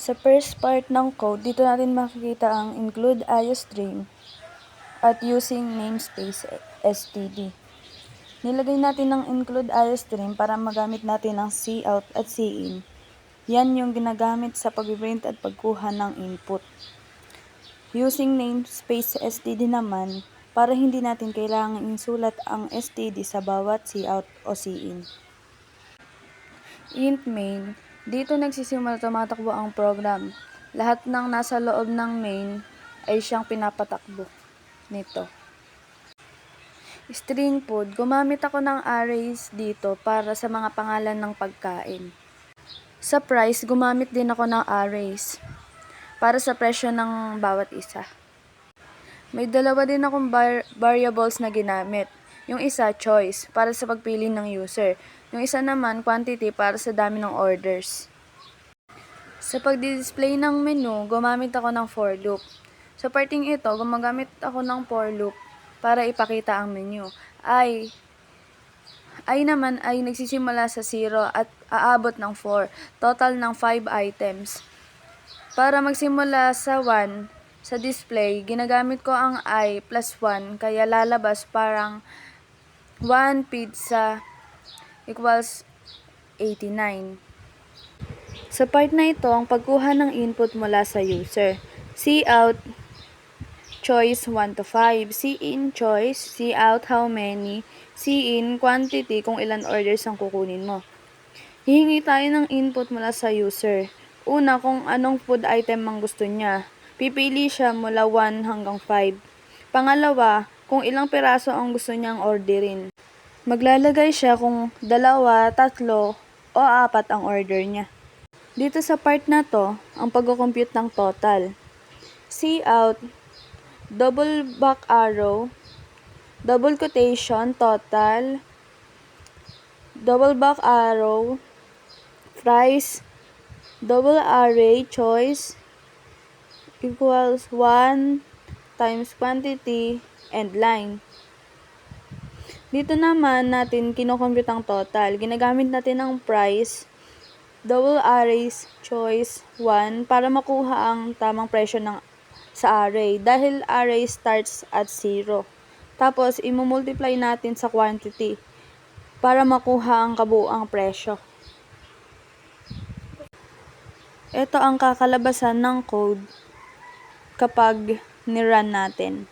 Sa first part ng code, dito natin makikita ang include IOStream at using namespace std. Nilagay natin ang include IOStream para magamit natin ang cout at cin. Yan yung ginagamit sa pag-print at pagkuha ng input. Using namespace std naman, para hindi natin kailangang insulat ang std sa bawat cout o cin. Int main, dito nagsisimula tumatakbo ang program. Lahat ng nasa loob ng main ay siyang pinapatakbo nito. String food, gumamit ako ng arrays dito para sa mga pangalan ng pagkain. Sa price, gumamit din ako ng arrays para sa presyo ng bawat isa. May dalawa din akong variables na ginamit. Yung isa, choice, para sa pagpili ng user. Yung isa naman, quantity, para sa dami ng orders. Sa pag-display ng menu, gumamit ako ng for loop. Sa parting ito, gumagamit ako ng for loop para ipakita ang menu. I naman ay nagsisimula sa 0 at aabot ng 4. Total ng 5 items. Para magsimula sa 1, sa display, ginagamit ko ang I plus 1, kaya lalabas parang 1 pizza equals 89. Sa part na ito, ang pagkuha ng input mula sa user. Cout, choice 1 to 5. Cin, choice. Cout, how many. Cin, quantity, kung ilan orders ang kukunin mo. Hihingi tayo ng input mula sa user. Una, kung anong food item ang gusto niya. Pipili siya mula 1 hanggang 5. Pangalawa, kung ilang piraso ang gusto niyang orderin. Maglalagay siya kung 2, 3, o 4 ang order niya. Dito sa part na to, ang pag-compute ng total. Cout, double back arrow, double quotation, total, double back arrow, price, double array, choice, equals 1 times quantity, and line. Dito naman natin kinocompute ang total. Ginagamit natin ang price, double arrays, choice 1 para makuha ang tamang presyo sa array. Dahil array starts at 0. Tapos, imumultiply natin sa quantity para makuha ang kabuuang presyo. Ito ang kakalabasan ng code kapag nirun natin.